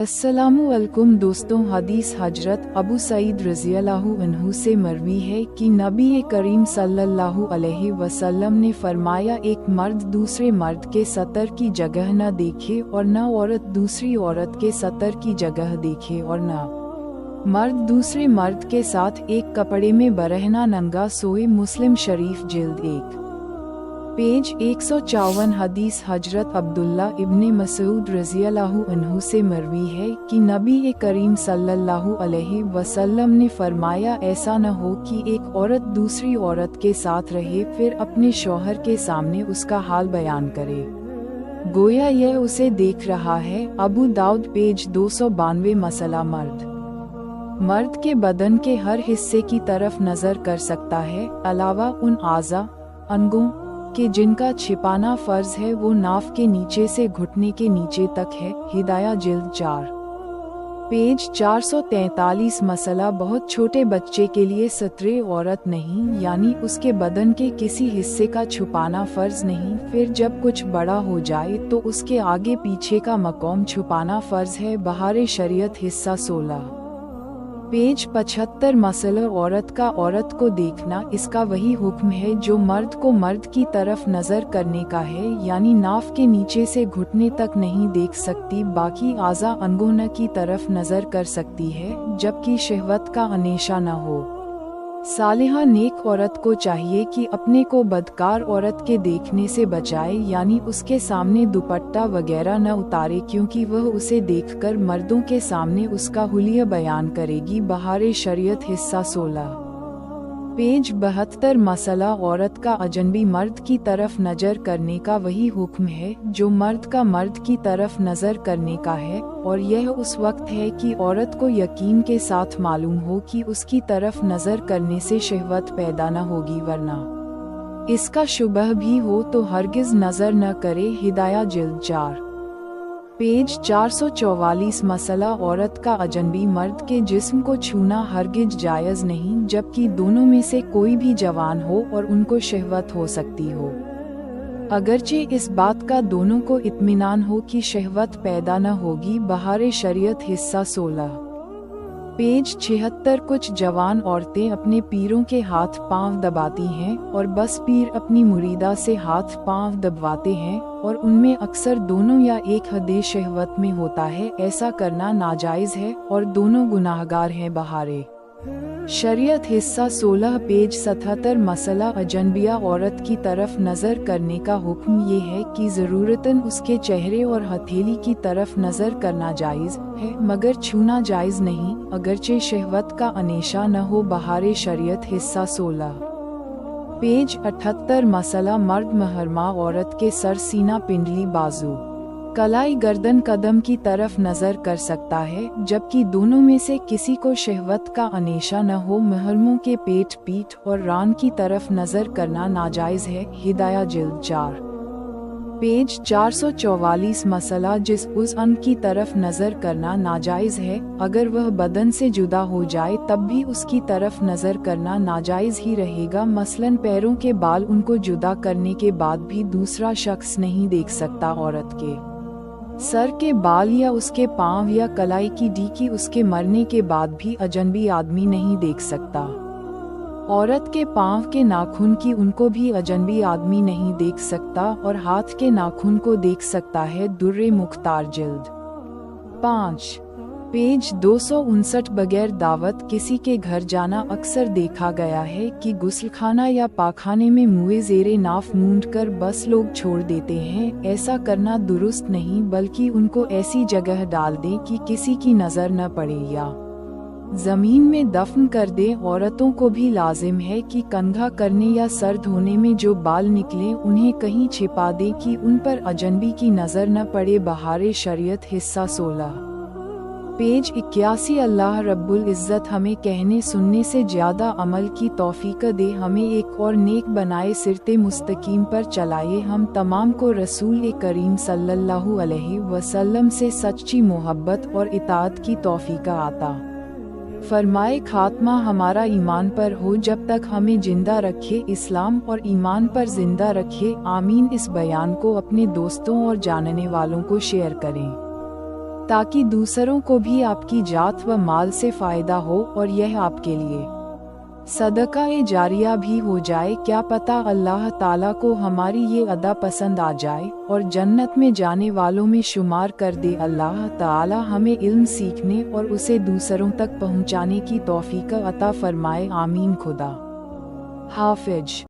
अस्सलामुअलैकुम दोस्तों, हदीस हजरत अबू सईद रज़ियल्लाहु अन्हु से मरवी है कि नबी करीम सल्लल्लाहु अलैहि वसल्लम ने फरमाया, एक मर्द दूसरे मर्द के सतर की जगह न देखे और न औरत दूसरी औरत के सतर की जगह देखे और न मर्द दूसरे मर्द के साथ एक कपड़े में बरहना नंगा सोए। मुस्लिम शरीफ जिल्द 1 पेज 154। हदीस हजरत अब्दुल्ला इब्ने मसूद रज़ियल्लाहु अन्हु से मरवी है कि नबी करीम सल्लल्लाहु अलैहि वसल्लम ने फरमाया, ऐसा न हो कि एक औरत दूसरी औरत के साथ रहे फिर अपने शौहर के सामने उसका हाल बयान करे, गोया यह उसे देख रहा है। अबू दाऊद पेज 292। मसला मर्द के बदन के हर हिस्से की तरफ नजर कर सकता है, अलावा उन आज़ा अंगों कि जिनका छिपाना फर्ज है। वो नाफ के नीचे से घुटने के नीचे तक है। हिदाया जिल्द 4 पेज 443। मसला बहुत छोटे बच्चे के लिए सतरे औरत नहीं, यानी उसके बदन के किसी हिस्से का छुपाना फर्ज नहीं। फिर जब कुछ बड़ा हो जाए तो उसके आगे पीछे का मकाम छुपाना फर्ज है। बहारे शरीयत हिस्सा 16 पेज 75। मसला औरत का औरत को देखना, इसका वही हुक्म है जो मर्द को मर्द की तरफ नजर करने का है, यानी नाफ के नीचे से घुटने तक नहीं देख सकती, बाकी आज़ा अंगों की तरफ नजर कर सकती है, जबकि शहवत का अनेशा न हो। सालिहा नेक औरत को चाहिए कि अपने को बदकार औरत के देखने से बचाए, यानी उसके सामने दुपट्टा वगैरह न उतारे, क्योंकि वह उसे देखकर मर्दों के सामने उसका हुलिया बयान करेगी। बहारे शरीयत हिस्सा 16 पेज 72। मसला औरत का अजनबी मर्द की तरफ नजर करने का वही हुक्म है जो मर्द का मर्द की तरफ नजर करने का है, और यह उस वक्त है कि औरत को यकीन के साथ मालूम हो कि उसकी तरफ नजर करने से शहवत पैदा न होगी, वरना इसका शुबह भी हो तो हरगिज नजर न करे। हिदाया जिल्द 4 पेज 444। मसला औरत का अजनबी मर्द के जिस्म को छूना हरगिज जायज़ नहीं, जबकि दोनों में से कोई भी जवान हो और उनको शहवत हो सकती हो, अगरचे इस बात का दोनों को इत्मीनान हो कि शहवत पैदा न होगी। बहारे शरीयत हिस्सा 16 पेज 76। कुछ जवान औरतें अपने पीरों के हाथ पांव दबाती हैं और बस पीर अपनी मुरीदा से हाथ पांव दबवाते हैं, और उनमें अक्सर दोनों या एक हदे शहवत में होता है। ऐसा करना नाजायज है और दोनों गुनाहगार हैं। बहारे शरीयत हिस्सा 16 पेज 77। मसला अजनबिया औरत की तरफ नजर करने का हुक्म ये है कि ज़रूरतन उसके चेहरे और हथेली की तरफ नजर करना जायज़ है, मगर छूना जायज़ नहीं, अगरचे शहवत का अनेशा न हो। बहारे शरीयत हिस्सा 16 पेज 78। मसला मर्द महरमा औरत के सर, सीना, पिंडली, बाजू, कलाई, गर्दन, कदम की तरफ नजर कर सकता है, जबकि दोनों में से किसी को शहवत का अनेशा न हो। महरमों के पेट, पीठ और रान की तरफ नजर करना नाजायज है। हिदाया जिल्द 4 पेज 444। मसला जिस उस अंग की तरफ नजर करना नाजायज है, अगर वह बदन से जुदा हो जाए तब भी उसकी तरफ नजर करना नाजायज ही रहेगा। मसलन पैरों के बाल, उनको जुदा करने के बाद भी दूसरा शख्स नहीं देख सकता। औरत के सर के बाल या उसके पांव या कलाई की डीकी उसके मरने के बाद भी अजनबी आदमी नहीं देख सकता। औरत के पांव के नाखून की, उनको भी अजनबी आदमी नहीं देख सकता, और हाथ के नाखून को देख सकता है। दुर्रे मुख्तार जिल्द 5 पेज 259। बगैर दावत किसी के घर जाना अक्सर देखा गया है कि गुस्लखाना या पाखाने में मुँह ज़ेरे नाफ मूंद कर बस लोग छोड़ देते हैं। ऐसा करना दुरुस्त नहीं, बल्कि उनको ऐसी जगह डाल दें कि किसी की नज़र न पड़े या जमीन में दफन कर दे। औरतों को भी लाजिम है कि कंघा करने या सर धोने में जो बाल निकले उन्हें कहीं छिपा दे कि उन पर अजनबी की नज़र न पड़े। बहारे शरीयत हिस्सा 16 पेज 81। अल्लाह रब्बुल इज़्ज़त हमें कहने सुनने से ज़्यादा अमल की तौफीक दे, हमें एक और नेक बनाए, सिरते मुस्तकीम पर चलाए, हम तमाम को रसूल करीम सल्लल्लाहु अलैहि वसल्लम से सच्ची मोहब्बत और इताअत की तौफीक आता फरमाए। खात्मा हमारा ईमान पर हो, जब तक हमें जिंदा रखे, इस्लाम और ईमान पर जिंदा रखे। आमीन। इस बयान को अपने दोस्तों और जानने वालों को शेयर करें تاکہ دوسروں کو بھی آپ کی ذات و مال سے فائدہ ہو اور یہ آپ کے لیے صدقہ جاریہ بھی ہو جائے۔ کیا پتہ اللہ تعالیٰ کو ہماری یہ ادا پسند آ جائے اور جنت میں جانے والوں میں شمار کر دے۔ اللہ تعالیٰ ہمیں علم سیکھنے اور اسے دوسروں تک پہنچانے کی توفیق عطا فرمائے، آمین۔ خدا حافظ۔